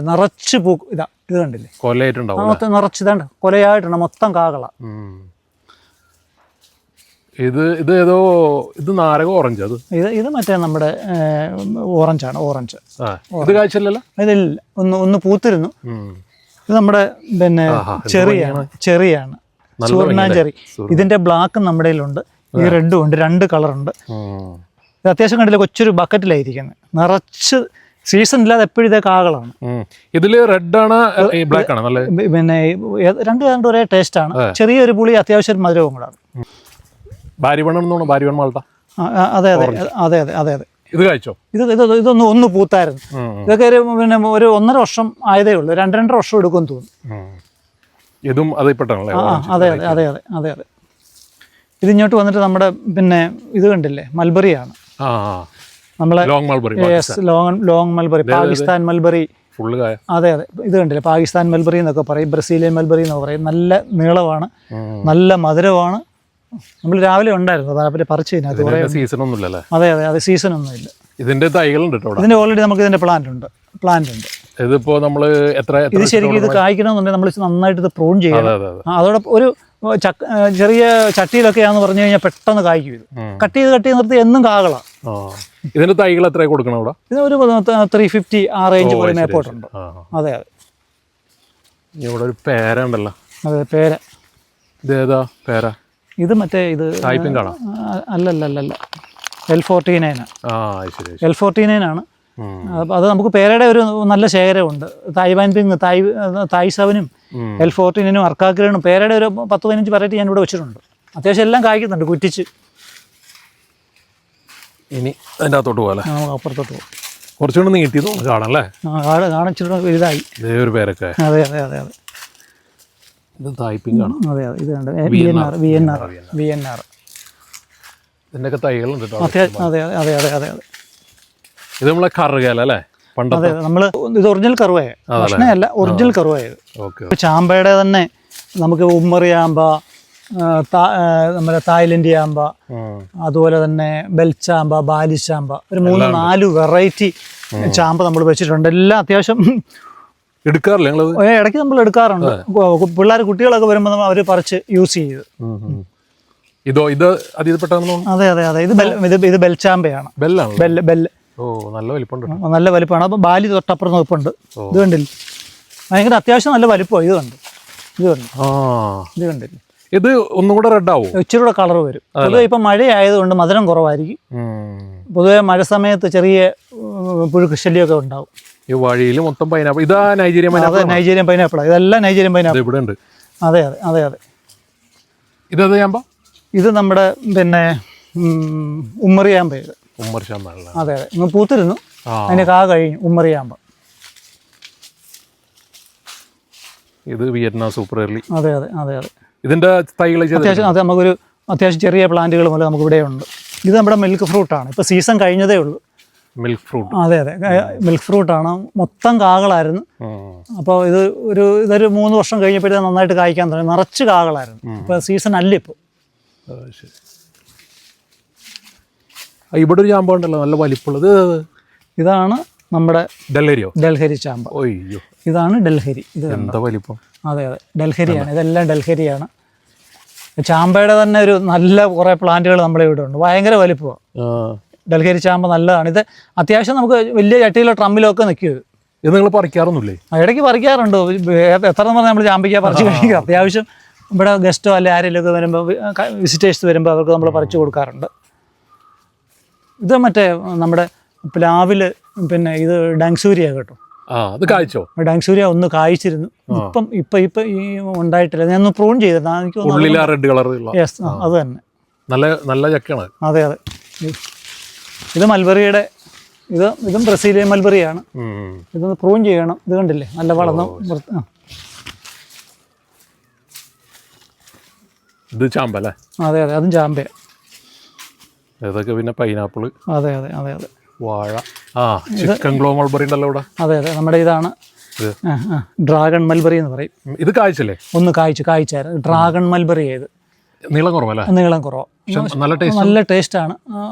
നിറച്ച് പൂക്കും. ഇത് കണ്ടില്ലേ? നിറച്ച് ഇതാണ്ട് കൊലയായിട്ടുണ്ട്. മൊത്തം കാകളാണ്. ഇത് നാരക ഓറഞ്ച്. ഇത് മറ്റേ നമ്മുടെ ഓറഞ്ചാണ്. ഓറഞ്ച് കാഴ്ചല്ലോ. ഇതില്ല, ഒന്ന് പൂത്തിരുന്നു. ഇത് നമ്മുടെ പിന്നെ ചെറിയാണ്. സുവർണ ചെറി. ഇതിന്റെ ബ്ലാക്കും നമ്മുടെ കയ്യിലുണ്ട്. ഈ റെഡും ഉണ്ട്. 2 കളറുണ്ട്. ഇത് അത്യാവശ്യം കണ്ടില്ല, കൊച്ചൊരു ബക്കറ്റിലായിരിക്കുന്നത്. നിറച്ച് സീസൺ ഇല്ലാതെ എപ്പോഴും ഇതേ കാകളാണ്. ഇതില് റെഡ് ആണ് ബ്ലാക്ക് ആണ് പിന്നെ രണ്ടും ഒരേ ടേസ്റ്റ് ആണ്. ചെറിയൊരു പുളി, അത്യാവശ്യം മധുരവും കൂടാണ്. അതെ അതെ അതെ അതെ അതെ അതെ. ഇതൊന്ന് പൂത്തായിരുന്നു. ഇതൊക്കെ പിന്നെ ഒരു 1.5 വർഷം ആയതേ ഉള്ളൂ. 2-2.5 വർഷം എടുക്കുമെന്ന് തോന്നുന്നു. അതെ അതെ അതെ അതെ അതെ അതെ. ഇതിങ്ങോട്ട് വന്നിട്ട് നമ്മുടെ പിന്നെ ഇത് കണ്ടില്ലേ? മൽബറിയാണ്. നമ്മളെ ലോങ് മൽബറി, പാകിസ്ഥാൻ മൽബറി. അതെ അതെ. ഇത് കണ്ടില്ലേ? പാകിസ്ഥാൻ മൽബറി എന്നൊക്കെ പറയും, ബ്രസീലിയൻ മൽബറി എന്നൊക്കെ പറയും. നല്ല നീളമാണ്, നല്ല മധുരമാണ്, നമ്മൾ രാവിലെ ഉണ്ടായിരുന്നു താല്പര്യം പറിച്ച് ഇതിനകത്ത് കുറേ സീസൺ ഒന്നുമില്ലല്ലേ? അതെ അതെ അതെ സീസണൊന്നുമില്ല. ഇതിന്റെ തൈകളുണ്ട് കേട്ടോ. ഇതിൻ്റെ ഓൾറെഡി നമുക്ക് ഇതിൻ്റെ പ്ലാന്റ് ഉണ്ട്. ഇതിപ്പോ നമ്മള് ഇത് ശരിക്കും ഇത് കായ്ക്കണമെന്നുണ്ടെങ്കിൽ നമ്മൾ നന്നായിട്ട് ഇത് പ്രൂൺ ചെയ്യണം. അതോടൊപ്പം ഒരു ചെറിയ ചട്ടിയിലൊക്കെയാന്ന് പറഞ്ഞു കഴിഞ്ഞാൽ പെട്ടെന്ന് കായ്ക്കും. ഇത് കട്ട് ചെയ്ത് നിർത്തി എന്നും കാകളാണ്. ഇതിന്റെ തൈകൾ എത്ര കൊടുക്കണം ഇവിടെ? ഇത് ഒരു 350 ആ റേഞ്ച് പോലെ മേപ്പോട്ടുണ്ട്. അതെ അതെ. ഇവിടെ ഒരു പേര ഉണ്ടല്ലോ. അതെ പേര. ഇതേതാ പേര? ഇത് മറ്റേ ഇത് അല്ലല്ല L49. L49 ആണ്. അത് നമുക്ക് പേരയുടെ ഒരു നല്ല ശേഖരമുണ്ട്. തായ്വാൻ പിങ്, തായ് 7-ഉം L49-നും അർക്കാക്കിലും പേരയുടെ ഒരു 10-15 വെറൈറ്റി ഞാൻ ഇവിടെ വെച്ചിട്ടുണ്ട്. അത്യാവശ്യം എല്ലാം കായ്ക്കുന്നുണ്ട് കുറ്റിച്ച്. ഇനി അതിൻ്റെ അകത്തോട്ട് പോലെ നമുക്ക് അപ്പുറത്തോട്ട് പോകും. കുറച്ചുകൂടെ നീട്ടി കാണാല്ലേ? കാണിച്ചിട്ട് വലുതായി. ഒരു പേരൊക്കെ. അതെ അതെ അതെ അതെ. ഇത് തായ്പിങ് ആണ്. അതെ അതെ. ഇത് കണ്ട് VNR. ഇതിൻ്റെയൊക്കെ തൈകളുണ്ട് കേട്ടോ. അതെ അതെ അതെ അതെ അതെ അതെ. ഇത് നമ്മളെ കറുകയല്ല അല്ലേ? അതെ നമ്മള് ഇത് ഒറിജിനൽ കറുവയ, ഭക്ഷണയല്ല, ഒറിജിനൽ കറുവയത്. ചാമ്പയുടെ തന്നെ നമുക്ക് ഉമ്മറിയാമ്പ, നമ്മുടെ തായ്ലൻഡ് ചാമ്പ, അതുപോലെ തന്നെ ബെൽച്ചാമ്പ, ബാലിച്ചാമ്പ, ഒരു 3-4 വെറൈറ്റി ചാമ്പ നമ്മൾ വെച്ചിട്ടുണ്ട്. എല്ലാം അത്യാവശ്യം എടുക്കാറില്ല ഞങ്ങൾ? ഇടയ്ക്ക് നമ്മൾ എടുക്കാറുണ്ട്. കുട്ടികളൊക്കെ വരുമ്പോൾ അവർ പറിച്ച് യൂസ് ചെയ്ത്. ഇത് അതിൽപ്പെട്ടാണെന്ന്? അതെ അതെ അതെ. ഇത് ബെൽച്ചാമ്പയാണ്. ബെല്ല്. നല്ല വലിപ്പമുണ്ട്. നല്ല വലിപ്പമാണ്. അപ്പം ബാലി തൊട്ടപ്പുറം നോപ്പുണ്ട്. ഇത് കണ്ടില്ല? ഭയങ്കര അത്യാവശ്യം നല്ല വലിപ്പമാണ്. ഇത് കണ്ടില്ല? ഇത് ഒന്നും കൂടെ റെഡ് ആവും, ഇച്ചിരി കൂടെ കളർ വരും. പൊതുവെ ഇപ്പം മഴയായതുകൊണ്ട് മധുരം കുറവായിരിക്കും. പൊതുവെ മഴ സമയത്ത് ചെറിയ പുഴുക്ക് ശല്യമൊക്കെ ഉണ്ടാവും. ഈ വഴിയിൽ മൊത്തം പൈനാപ്പിൾ. ഇതാ നൈജീരിയൻ പൈനാപ്പിൾ? അതെ നൈജീരിയൻ പൈനാപ്പിളാണ്. ഇതെല്ലാം നൈജീരിയൻ പൈനാപ്പിൾ ഇവിടെ ഉണ്ട്. അതെ അതെ അതെ അതെ. ഇതേത് ചാമ്പ? ഇത് നമ്മുടെ പിന്നെ ഉമ്മറിയാമ്പ. അതെ അതെ. ഇന്ന് പൂത്തിരുന്നു, അതിന് കാ കഴിഞ്ഞു. ഉമ്മറിയാമ്പ. ഇത് വിയറ്റ്നാം സൂപ്പർ എർലി. അതെ അതെ അതെ അതെ. ഇതിന്റെ തൈകൾ അത്യാവശ്യം അത് നമുക്കൊരു അത്യാവശ്യം ചെറിയ പ്ലാന്റുകൾ പോലെ നമുക്ക് ഇവിടെ ഉണ്ട്. ഇത് നമ്മുടെ മിൽക്ക് ഫ്രൂട്ടാണ്. ഇപ്പോൾ സീസൺ കഴിഞ്ഞതേ ഉള്ളൂ. Milk fruit? അതെ അതെ മിൽക്ക് ഫ്രൂട്ടാണ്. മൊത്തം കാകളായിരുന്നു. അപ്പോൾ ഇതൊരു 3 വർഷം കഴിഞ്ഞപ്പോഴത്തേക്ക് നന്നായിട്ട് കായ്ക്കാൻ തുടങ്ങി. നിറച്ച് കാകളായിരുന്നു. ഇപ്പോൾ സീസൺ അല്ല ഇപ്പോൾ. ഇവിടെ ഒരു ചാമ്പ ഉണ്ടല്ലോ നല്ല വലിപ്പമുള്ളത്. ഇതാണ് നമ്മുടെ ഡൽഹരി ചാമ്പ. അയ്യോ, ഇതാണ് ഡൽഹരി. ഇത് എന്താ വലിപ്പം? അതെ അതെ ഡൽഹരിയാണ്. ഇതെല്ലാം ഡൽഹരിയാണ്. ചാമ്പയുടെ തന്നെ ഒരു നല്ല കുറേ പ്ലാന്റുകൾ നമ്മുടെ ഇവിടെ ഉണ്ട്. ഭയങ്കര വലിപ്പമാണ്. ഡൽഹരി ചാമ്പ നല്ലതാണ്. ഇത് അത്യാവശ്യം നമുക്ക് വലിയ ചട്ടിയിലോ ട്രമ്മിലോ ഒക്കെ നിൽക്കും. ഇത് നിങ്ങൾ പറിക്കാറൊന്നുമില്ലേ? ഇടയ്ക്ക് പറിക്കാറുണ്ട്. എത്ര പറഞ്ഞാൽ നമ്മൾ ചാമ്പയ്ക്ക പറിച്ച് കഴിക്കുക. അത്യാവശ്യം ഇവിടെ ഗസ്റ്റോ അല്ലെ ആരെങ്കിലും ഒക്കെ വരുമ്പോൾ, വിസിറ്റേഴ്സ് വരുമ്പോൾ അവർക്ക് നമ്മൾ പറിച്ചു കൊടുക്കാറുണ്ട്. ഇത് മറ്റേ നമ്മുടെ പ്ലാവിൽ പിന്നെ ഇത് ഡാങ്സൂരിയ കേട്ടോ. അത് കായ്ച്ചോ? ഡാങ്സൂരിയ ഒന്ന് കായ്ച്ചിരുന്നു. ഇപ്പം ഈ ഉണ്ടായിട്ടില്ല. ഞാൻ ഒന്ന് പ്രൂൺ ചെയ്തിരുന്നു. എനിക്ക് റെഡ് കളർ. യെസ്, അത് തന്നെ. നല്ല ചക്കയാണ്. അതെ അതെ. ഇത് മൽബറിയുടെ ഇതും ബ്രസീലിയൻ മൽബറിയാണ്. ഇതൊന്ന് പ്രൂൺ ചെയ്യണം. ഇത് കണ്ടില്ലേ നല്ല വളർന്നു. ഇത് ചാമ്പ അല്ലേ? അതെ അതെ അതും ചാമ്പയാണ്. ഇതൊക്കെ പിന്നെ പൈനാപ്പിൾ. അതെ അതെ അതെ അതെ. വാഴ. ചിക്കൻ ഗ്ലോ മൾബറി ഉണ്ടല്ലോ ഇവിടെ. അതെ അതെ നമ്മുടെ ഇതാണ് ഡ്രാഗൺ മൽബറി എന്ന് പറയും. ഇത് കായ്ച്ചല്ലേ? ഒന്ന് കായ്ച്ചായിരുന്നു. ഡ്രാഗൺ മൽബറി ഏത് നീളം കുറവല്ലേ? നീളം കുറവ്. നല്ല ടേസ്റ്റാണ്.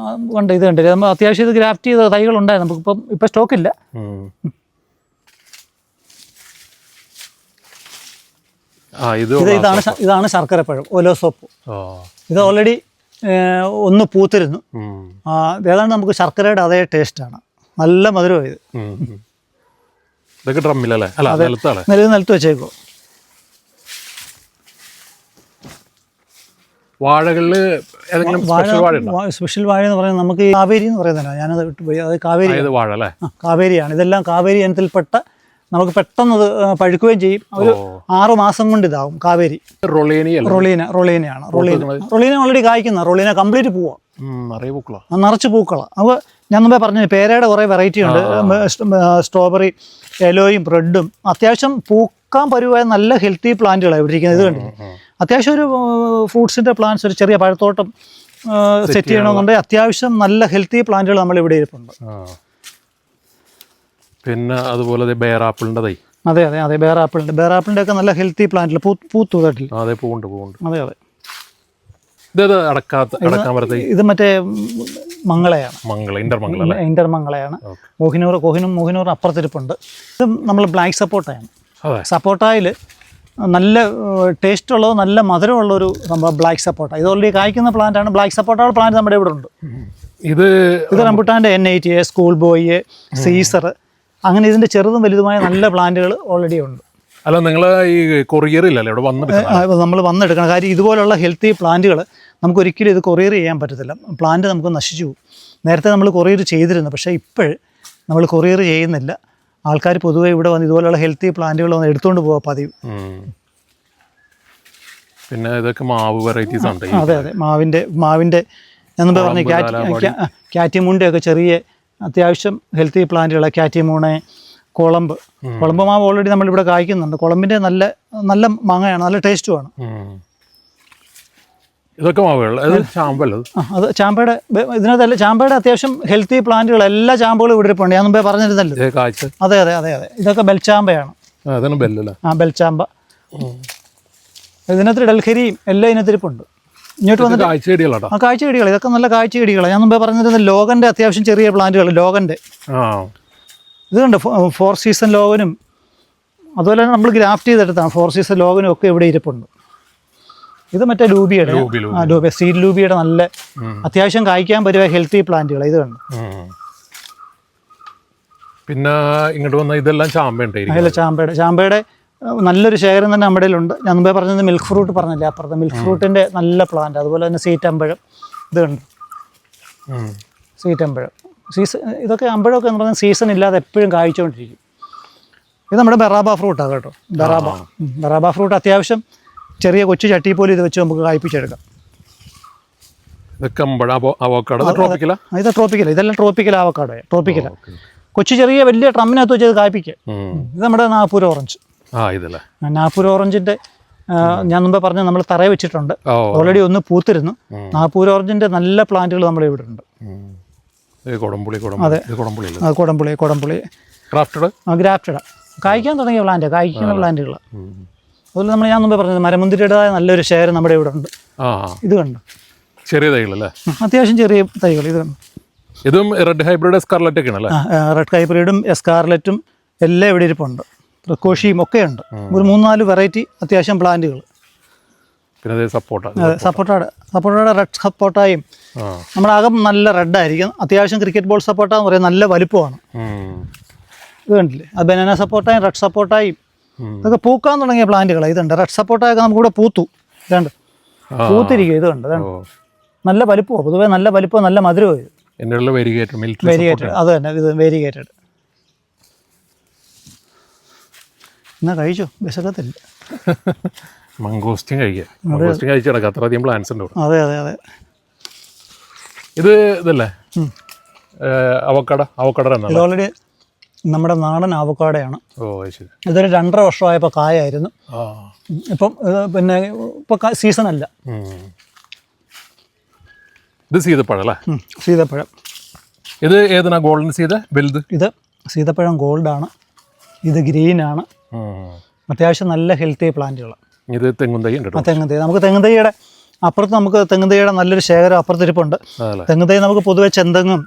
കണ്ട് ഇത് കണ്ടില്ല? നമ്മൾ അത്യാവശ്യം ഇത് ഗ്രാഫ്റ്റ് ചെയ്ത തൈകളുണ്ടായിരുന്നു. നമുക്കിപ്പം ഇപ്പം സ്റ്റോക്കില്ല. ഇതാണ് ശർക്കരപ്പഴം, ഒലോസോപ്പ്. ഇത് ഓൾറെഡി ഒന്ന് പൂത്തിരുന്നു. ഏതാണ്ട് നമുക്ക് ശർക്കരയുടെ അതേ ടേസ്റ്റാണ്. നല്ല മധുരമാണ് ഇത്. ഇതൊക്കെ ഡ്രമ്മിലല്ലേ? നിലത്ത് വെച്ചേക്കോ. വാഴകളിൽ സ്പെഷ്യൽ വാഴ എന്ന് പറയുന്നത് നമുക്ക് കാവേരി എന്ന് പറയുന്നില്ല. ഞാനത് വിട്ടുപോയി. അത് വാഴ അല്ലേ? കാവേരിയാണ്. ഇതെല്ലാം കാവേരി ഇനത്തിൽപ്പെട്ട. നമുക്ക് പെട്ടെന്ന് അത് പഴുക്കുകയും ചെയ്യും. ഒരു 6 മാസം കൊണ്ട് ഇതാവും. കാവേരി റൊളീനയാണ്. റൊളീന ഓൾറെഡി കായ്ക്കുന്ന. റൊളീന കംപ്ലീറ്റ് പോവാ, നിറച്ച് പൂക്കളാണ്. അപ്പോൾ ഞാൻ മുമ്പേ പറഞ്ഞു പേരയുടെ കുറേ വെറൈറ്റി ഉണ്ട്. സ്ട്രോബെറി, യെലോയും റെഡും. അത്യാവശ്യം പൂക്കാൻ പരുവായ നല്ല ഹെൽത്തി പ്ലാന്റുകളാണ് ഇവിടെ ഇരിക്കുന്നത്. ഇത് കണ്ടില്ലേ? അത്യാവശ്യം ഒരു ഫ്രൂട്ട്സിൻ്റെ പ്ലാന്റ്സ്, ഒരു ചെറിയ പഴത്തോട്ടം സെറ്റ് ചെയ്യണമെന്നുണ്ടെങ്കിൽ അത്യാവശ്യം നല്ല ഹെൽത്തി പ്ലാന്റുകൾ നമ്മളിവിടെ ഇരിപ്പുണ്ട്. പിന്നെ അതുപോലെ ബെയർ ആപ്പിളിൻ്റെ തൈ. അതെ അതെ അതെ ബെയർ ആപ്പിളിൻ്റെ ഒക്കെ നല്ല ഹെൽത്തി പ്ലാന്റിൽ പൂത്തു കേട്ടില്ല? അതെ പൂവുണ്ട്. അതെ അതെ. ഇത് അടക്കാൻ പറ്റത്ത ഇത് മറ്റേ മംഗളയാണ്, ഇന്റർമംഗളയാണ്. കോഹിനൂർ അപ്പുറത്തിരിപ്പുണ്ട്. ഇത് നമ്മൾ ബ്ലാക്ക് സപ്പോട്ടയാണ്. സപ്പോട്ടയിൽ നല്ല ടേസ്റ്റ് ഉള്ളത്, നല്ല മധുരമുള്ളൊരു സംഭവം ബ്ലാക്ക് സപ്പോട്ട. ഇത് ഓൾറെഡി കായ്ക്കുന്ന പ്ലാന്റാണ്. ബ്ലാക്ക് സപ്പോട്ട പ്ലാന്റ് നമ്മുടെ ഇവിടെ ഉണ്ട്. ഇത് റംബുട്ടാൻ്റെ N80, സ്കൂൾ ബോയ്, സീസർ, അങ്ങനെ ഇതിൻ്റെ ചെറുതും വലുതുമായ നല്ല പ്ലാന്റുകൾ ഓൾറെഡി ഉണ്ട്. അല്ല, നിങ്ങൾ ഈ കൊറിയർ ഇല്ലല്ലോ ഇവിടെ നമ്മൾ വന്നെടുക്കണം. കാര്യം ഇതുപോലുള്ള ഹെൽത്തി പ്ലാന്റുകൾ നമുക്ക് ഒരിക്കലും ഇത് കൊറിയർ ചെയ്യാൻ പറ്റത്തില്ല. പ്ലാന്റ് നമുക്ക് നശിച്ചു പോകും. നേരത്തെ നമ്മൾ കൊറിയർ ചെയ്തിരുന്നു, പക്ഷേ ഇപ്പോൾ നമ്മൾ കൊറിയർ ചെയ്യുന്നില്ല. ആൾക്കാർ പൊതുവെ ഇവിടെ വന്ന് ഇതുപോലുള്ള ഹെൽത്തി പ്ലാന്റുകൾ വന്ന് എടുത്തുകൊണ്ട് പോകാൻ പതിവ്. പിന്നെ ഇതൊക്കെ മാവ് വെറൈറ്റീസ് ഉണ്ട്. അതെ, മാവിൻ്റെ ഞാൻ മുമ്പേ പറഞ്ഞ കാറ്റിമൂണ്ടയൊക്കെ ചെറിയ അത്യാവശ്യം ഹെൽത്തി പ്ലാന്റുകൾ. കാറ്റിമൂണ്, കുളമ്പ് മാവ് ഓൾറെഡി നമ്മളിവിടെ കായ്ക്കുന്നുണ്ട്. കുളമ്പിൻ്റെ നല്ല മാങ്ങയാണ്, നല്ല ടേസ്റ്റുമാണ്. ഇതൊക്കെ മാവുകൾ. അത് ചാമ്പയുടെ ഇതിനകത്തല്ല, ചാമ്പയുടെ അത്യാവശ്യം ഹെൽത്തി പ്ലാന്റുകൾ എല്ലാ ചാമ്പകളും ഇവിടെ ഇരിപ്പുണ്ട്. ഞാൻ മുമ്പേ പറഞ്ഞിരുന്നല്ലോ. അതെ. ഇതൊക്കെ ബെൽചാമ്പയാണ്. ബെൽചാമ്പ. ഇതിനകത്ത് ഡൽഹരിയും എല്ലാം ഇതിനകത്തിരിപ്പുണ്ട്. ഇങ്ങോട്ട് വന്നിട്ട് കാഴ്ച ചെടികൾ. ഇതൊക്കെ നല്ല കാഴ്ച ചെടികളാണ്. ഞാൻ മുമ്പേ പറഞ്ഞിരുന്നത് ലോഗൻ്റെ അത്യാവശ്യം ചെറിയ പ്ലാന്റുകൾ. ലോഗൻ്റെ ഇത് കണ്ട് 4 സീസൺ ലോഗനും അതുപോലെ തന്നെ നമ്മൾ ഗ്രാഫ്റ്റ് ചെയ്തെടുത്താണ്. 4 സീസൺ ലോഗനും ഒക്കെ ഇവിടെ ഇരിപ്പുണ്ട്. ഇത് മറ്റേ ലൂബിയുടെ സീഡ് ലൂബിയുടെ നല്ല അത്യാവശ്യം കായ്ക്കാൻ പറ്റുക ഹെൽത്തി പ്ലാന്റുകൾ. ഇത് കണ്ട്. പിന്നെ ഇങ്ങോട്ട് വന്ന ഇതെല്ലാം ചാമ്പയുടെ നല്ലൊരു ശേഖരം തന്നെ നമ്മുടെ ഉണ്ട്. ഞാൻ മുമ്പേ പറഞ്ഞത് മിൽക്ക് ഫ്രൂട്ട് പറഞ്ഞില്ലേ, അപ്പുറത്തെ മിൽക്ക് ഫ്രൂട്ടിൻ്റെ നല്ല പ്ലാന്റ്. അതുപോലെ തന്നെ സീറ്റമ്പഴം. ഇത് കണ്ട്, സീറ്റമ്പഴം. ഇതൊക്കെ അമ്പഴമൊക്കെ എന്ന് പറഞ്ഞാൽ സീസൺ ഇല്ലാതെ എപ്പോഴും കായ്ച്ചുകൊണ്ടിരിക്കും. ഇത് നമ്മുടെ ബറാബ ഫ്രൂട്ടാണ് കേട്ടോ. ബറാബ ഫ്രൂട്ട് അത്യാവശ്യം ചെറിയ കൊച്ചു ചട്ടി പോലും ഇത് വെച്ച് നമുക്ക് കായ്പ്പിച്ചെടുക്കാം. ഇത് ട്രോപ്പിക്കല. ഇതെല്ലാം ട്രോപ്പിക്കൽ ആവക്കാടോ. ട്രോപ്പിക്കല കൊച്ചു ചെറിയ വലിയ ട്രമ്മിനകത്ത് വെച്ച് കായ്പ്പിക്കുക. ഇത് നമ്മുടെ നാഗ്പൂർ ഓറഞ്ച്. നാഗ്പൂർ ഓറഞ്ചിൻ്റെ ഞാൻ മുമ്പേ പറഞ്ഞ നമ്മൾ തറയെ വെച്ചിട്ടുണ്ട്. ഓൾറെഡി ഒന്ന് പൂത്തിരുന്നു. നാഗ്പൂർ ഓറഞ്ചിൻ്റെ നല്ല പ്ലാന്റുകൾ നമ്മുടെ ഇവിടെ ഉണ്ട്. അതെ, കൊടംപുളി ഗ്രാഫ്റ്റഡ് കായ്ക്കാൻ തുടങ്ങിയ കായ്ക്കുന്ന പ്ലാന്റുകൾ. അതുപോലെ നമ്മൾ ഞാൻ മുമ്പേ പറഞ്ഞത് മരമുന്തിരിയുടേതായ നല്ലൊരു ശേഖരം നമ്മുടെ ഇവിടെ ഉണ്ട്. ഇത് കണ്ടു, ചെറിയ തൈകളല്ലേ, അത്യാവശ്യം ചെറിയ തൈകൾ. ഇത് കണ്ടു. ഇതും റെഡ് ഹൈബ്രിഡ് എസ്കാർലറ്റ് ഒക്കെ ആണല്ലേ? റെഡ് ഹൈബ്രിഡും എസ്കാർലറ്റും എല്ലാം ഇവിടെ ഇരിപ്പുണ്ട്. പ്രക്കോഷിയും ഒക്കെ ഉണ്ട്. ഒരു 3-4 വെറൈറ്റി അത്യാവശ്യം പ്ലാന്റുകൾ. പിന്നെ സപ്പോട്ടയുടെ റെഡ് സപ്പോട്ടയും നമ്മുടെ അകം നല്ല റെഡായിരിക്കും. അത്യാവശ്യം ക്രിക്കറ്റ് ബോൾ സപ്പോട്ട എന്ന് പറയുന്നത് നല്ല വലുപ്പമാണ്. ഇത് കണ്ടില്ലേ, അത് ബനാന സപ്പോട്ടയും റെഡ് സപ്പോട്ടയും ഇതൊക്കെ പൂക്കാൻ തുടങ്ങിയ പ്ലാന്റുകളാണ്. ഇതുണ്ട് റെഡ് സപ്പോട്ടയൊക്കെ നമുക്കിവിടെ പൂത്തു. ഇതുണ്ട്, പൂത്തിരിക്കും. ഇതുണ്ട്, നല്ല വലുപ്പമാണ്. പൊതുവേ നല്ല വലുപ്പം, നല്ല മധുരവും. വേരിഗേറ്റഡ്. അത് തന്നെ, ഇത് വേരിഗേറ്റഡ്. എന്നാ കഴിച്ചോ, വിശക്കത്തില്ല. മംഗോസ്റ്റിൻ കഴിക്കാം. അത്രയധികം പ്ലാന്റ്സ് ഉണ്ട്. അതെ. ഇതല്ലേ അവക്കാടോ? ഇത് ഓൾറെഡി നമ്മുടെ നാടൻ അവക്കാടയാണ്. ഇതൊരു 2.5 വർഷമായപ്പോൾ കായായിരുന്നു. ഇപ്പം പിന്നെ ഇപ്പം സീസൺ അല്ല. ഇത് സീതപ്പഴം അല്ലേ? സീതപ്പഴം. ഇത് ഏതാണ് ഗോൾഡൻ സീത? വലുത് ഇത് സീതപ്പഴം ഗോൾഡാണ്. ഇത് ഗ്രീനാണ്. അത്യാവശ്യം നല്ല ഹെൽത്തി പ്ലാന്റുകൾ. ഇത് തെങ്ങും തൈ. നമുക്ക് തെങ്ങും തൈയുടെ അപ്പുറത്ത് തെങ്ങും തൈയുടെ നല്ലൊരു ശേഖരം അപ്പുറത്തിരിപ്പുണ്ട്. തെങ്ങും തൈ നമുക്ക് പൊതുവെ ചെന്തെങ്ങും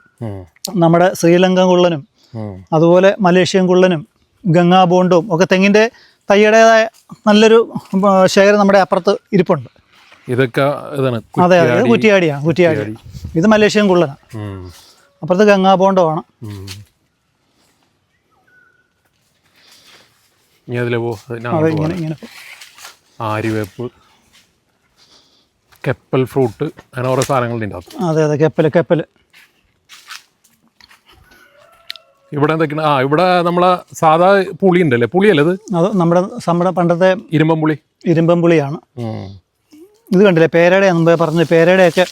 നമ്മുടെ ശ്രീലങ്കൻ കുള്ളനും അതുപോലെ മലേഷ്യൻ കുള്ളനും ഗംഗാ ബോണ്ടും ഒക്കെ തെങ്ങിൻ്റെ തൈയുടേതായ നല്ലൊരു ശേഖരം നമ്മുടെ അപ്പുറത്ത് ഇരിപ്പുണ്ട്. ഇതൊക്കെ അതെ, ഇത് കുറ്റിയാടിയാണ്. ഇത് മലേഷ്യൻ കുള്ളനാണ്. അപ്പുറത്ത് ഗംഗാ ബോണ്ടമാണ്. ആര്യവേപ്പ്, കെപ്പൽ ഫ്രൂട്ട്, അങ്ങനെ ഓരോ സാധനങ്ങളുണ്ട്. അതെ, കെപ്പൽ. ഇവിടെ എന്തൊക്കെയാണ്? ഇവിടെ നമ്മളെ സാധാ പുളി ഉണ്ടല്ലേ? പുളിയല്ലേ ഇത്? അത് നമ്മുടെ പണ്ടത്തെ ഇരുമ്പം പുളിയാണ്. ഇത് കണ്ടില്ലേ, പേരയുടെ മുമ്പേ പറഞ്ഞ പേരയുടെയൊക്കെ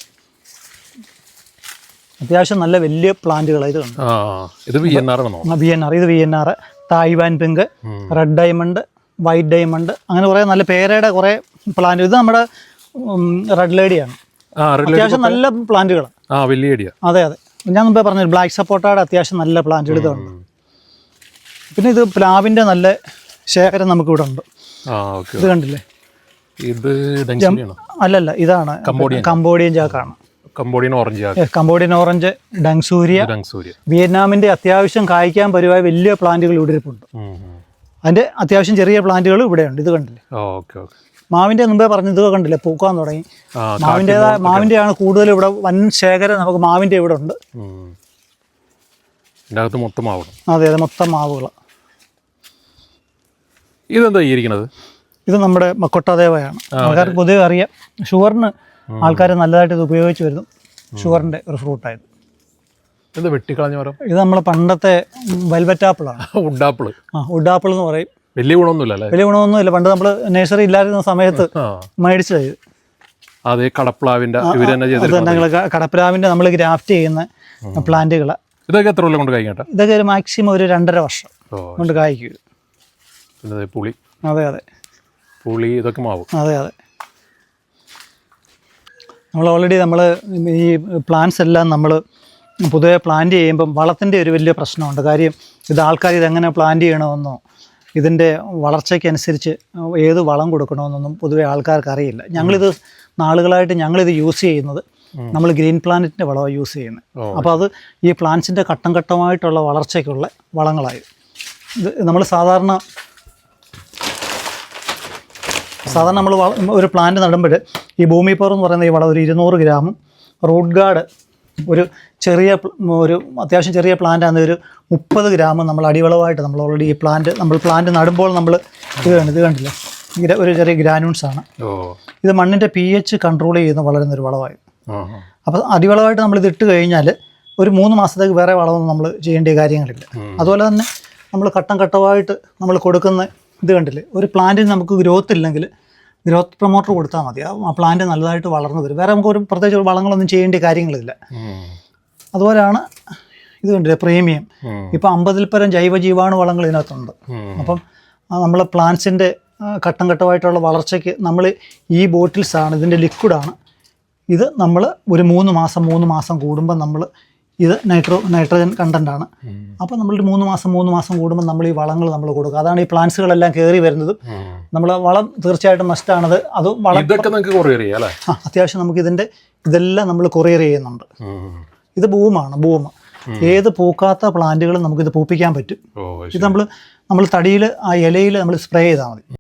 അത്യാവശ്യം നല്ല വലിയ പ്ലാന്റുകളാണ്. ഇത് കണ്ടു. ഇത് VNR. ഇത് VNR, Taiwan pink, red diamond, white diamond, അങ്ങനെ കുറേ നല്ല പേരയുടെ കുറേ പ്ലാന്റ്. ഇത് നമ്മുടെ റെഡ് ലേഡിയാണ്. അത്യാവശ്യം നല്ല പ്ലാന്റുകളാണ്. അതെ. ഞാൻ മുമ്പേ പറഞ്ഞു ബ്ലാക്ക് സപ്പോട്ടയുടെ അത്യാവശ്യം നല്ല പ്ലാന്റുകൾ ഇതുണ്ട്. പിന്നെ ഇത് പ്ലാവിൻ്റെ നല്ല ശേഖരം നമുക്കിവിടെ ഉണ്ട്. ഇത് കണ്ടില്ലേ, ഇത് ഡെൻസിലിയാണോ? അല്ലല്ല, ഇതാണ് കംബോഡിയൻ ജാക്കാണ്. Cambodian orange. കംബോഡിയൻ ഓറഞ്ച്, ഡങ്സൂരിയ. വിയറ്റ്നാമിൻ്റെ അത്യാവശ്യം കായ്ക്കാൻ പരുവായ വലിയ പ്ലാന്റുകൾ ഇവിടെ ഇരിപ്പുണ്ട്. അതിൻ്റെ അത്യാവശ്യം ചെറിയ പ്ലാന്റുകൾ ഇവിടെയുണ്ട്. ഇത് കണ്ടില്ലേ? Okay okay. മാവിൻ്റെ മുമ്പേ പറഞ്ഞു, ഇത് കണ്ടില്ലേ പൂക്കാൻ തുടങ്ങി. മാവിൻ്റെയാണ് കൂടുതൽ ഇവിടെ, വൻ ശേഖരം നമുക്ക് മാവിൻ്റെ ഇവിടെ ഉണ്ട്. മൊത്തം മാവ്. അതെ അതെ, മൊത്തം മാവുകൾ. ഇതെന്താ ഇരിക്കുന്നത്? ഇത് നമ്മുടെ മക്കൊട്ടാദേവയാണ്. ആൾക്കാർക്ക് പൊതുവെ അറിയാം. ഷുഗറിന് ആൾക്കാർ നല്ലതായിട്ട് ഇത് ഉപയോഗിച്ച് വരുന്നു. ഷുഗറിൻ്റെ ഒരു ഫ്രൂട്ടായത്. ഇത് വെട്ടിക്കളഞ്ഞ മരം. ഇത് നമ്മൾ പണ്ടത്തെ വെൽവെറ്റ് ആപ്പിളാണ്. ഉഡാപ്പിൾ. ഉഡാപ്പിൾ എന്ന് പറയും. വലിയ ഗുണമൊന്നുമില്ല അല്ലേ? വലിയ ഗുണമൊന്നുമില്ല. പണ്ട് നമ്മൾ നഴ്സറി ഇല്ലാതിരുന്ന സമയത്ത് മേടിച്ചത്. അതെ, കടപ്ലാവിൻ്റെ കടപ്ലാവിൻ്റെ നമ്മൾ ഗ്രാഫ്റ്റ് ചെയ്യുന്ന പ്ലാന്റുകൾ. ഇതൊക്കെ എത്ര കൊല്ലം കൊണ്ട് കായ്ക്കട്ടെ? ഇതൊക്കെ ഒരു മാക്സിമം ഒരു 2.5 വർഷം കൊണ്ട് കായ്ക്കുക. പുളി. അതെ അതെ, പുളി. ഇതൊക്കെ മാവ്. അതെ അതെ. നമ്മൾ ഓൾറെഡി ഈ പ്ലാന്റ്സ് എല്ലാം നമ്മൾ പൊതുവെ പ്ലാന്റ് ചെയ്യുമ്പം വളത്തിൻ്റെ ഒരു വലിയ പ്രശ്നമുണ്ട്. കാര്യം ഇത് ആൾക്കാർ ഇതെങ്ങനെ പ്ലാന്റ് ചെയ്യണമെന്നോ ഇതിൻ്റെ വളർച്ചയ്ക്കനുസരിച്ച് ഏത് വളം കൊടുക്കണമെന്നൊന്നും പൊതുവെ ആൾക്കാർക്ക് അറിയില്ല. ഞങ്ങളിത് നാളുകളായിട്ട് ഞങ്ങളിത് യൂസ് ചെയ്യുന്നത് നമ്മൾ ഗ്രീൻ പ്ലാനറ്റിൻ്റെ വളമാണ് യൂസ് ചെയ്യുന്നത്. അപ്പോൾ അത് ഈ പ്ലാന്റ്സിൻ്റെ ഘട്ടം ഘട്ടമായിട്ടുള്ള വളർച്ചയ്ക്കുള്ള വളങ്ങളായി. ഇത് നമ്മൾ സാധാരണ നമ്മൾ ഒരു പ്ലാന്റ് നടുമ്പോൾ ഈ ഭൂമി പവർ എന്ന് പറയുന്ന ഈ വളം ഒരു 200 ഗ്രാമും റൂട്ട് ഗാർഡ് ഒരു അത്യാവശ്യം ചെറിയ പ്ലാന്റ് ആണ് ഒരു 30 ഗ്രാമും നമ്മൾ അടിവളമായിട്ട് നമ്മൾ ഓൾറെഡി ഈ പ്ലാന്റ് നടുമ്പോൾ നമ്മൾ ഇത് കണ്ടില്ലേ, ഒരു ചെറിയ ഗ്രാനൂൾസ് ആണ്. ഇത് മണ്ണിൻ്റെ pH കൺട്രോൾ ചെയ്യുന്ന വളരുന്നൊരു വളമായി. അപ്പോൾ അടിവളമായിട്ട് നമ്മളിത് ഇട്ട് കഴിഞ്ഞാൽ ഒരു 3 മാസത്തേക്ക് വേറെ വളമൊന്നും നമ്മൾ ചെയ്യേണ്ട കാര്യങ്ങളില്ല. അതുപോലെ തന്നെ നമ്മൾ ഘട്ടം ഘട്ടമായിട്ട് നമ്മൾ കൊടുക്കുന്ന ഇത് കണ്ടില്ലേ, ഒരു പ്ലാന്റിന് നമുക്ക് ഗ്രോത്ത് ഇല്ലെങ്കിൽ ഗ്രോത്ത് പ്രൊമോട്ടർ കൊടുത്താൽ മതി. ആ പ്ലാന്റ് നല്ലതായിട്ട് വളർന്നു വരും. വേറെ നമുക്ക് പ്രത്യേകിച്ച് വളങ്ങളൊന്നും ചെയ്യേണ്ട കാര്യങ്ങളില്ല. അതുപോലെയാണ് ഇത് കണ്ടില്ലേ, പ്രീമിയം. ഇപ്പം 50-ൽ പരം ജൈവ ജീവാണു വളങ്ങൾ ഇതിനകത്തുണ്ട്. അപ്പം നമ്മൾ പ്ലാന്റ്സിൻ്റെ ഘട്ടം ഘട്ടമായിട്ടുള്ള വളർച്ചയ്ക്ക് നമ്മൾ ഈ ബോട്ടിൽസാണ്, ഇതിൻ്റെ ലിക്വിഡാണ്. ഇത് നമ്മൾ ഒരു 3 മാസം കൂടുമ്പോൾ നമ്മൾ ഇത് നൈട്രോജൻ കണ്ടൻ്റാണ്. അപ്പോൾ നമ്മൾ 3 മാസം കൂടുമ്പോൾ നമ്മൾ ഈ വളങ്ങൾ നമ്മൾ കൊടുക്കുക. അതാണ് ഈ പ്ലാന്റ്സുകളെല്ലാം കയറി വരുന്നത്. നമ്മൾ വളം തീർച്ചയായിട്ടും മസ്റ്റാണത്. അത് അത്യാവശ്യം നമുക്ക് ഇതെല്ലാം നമ്മൾ കൊറിയർ ചെയ്യുന്നുണ്ട്. ഇത് ബൂമാണ്. ഏത് പൂക്കാത്ത പ്ലാന്റുകളും നമുക്കിത് പൂപ്പിക്കാൻ പറ്റും. ഇത് നമ്മൾ തടിയിൽ ആ ഇലയിൽ നമ്മൾ സ്പ്രേ ചെയ്താൽ മതി.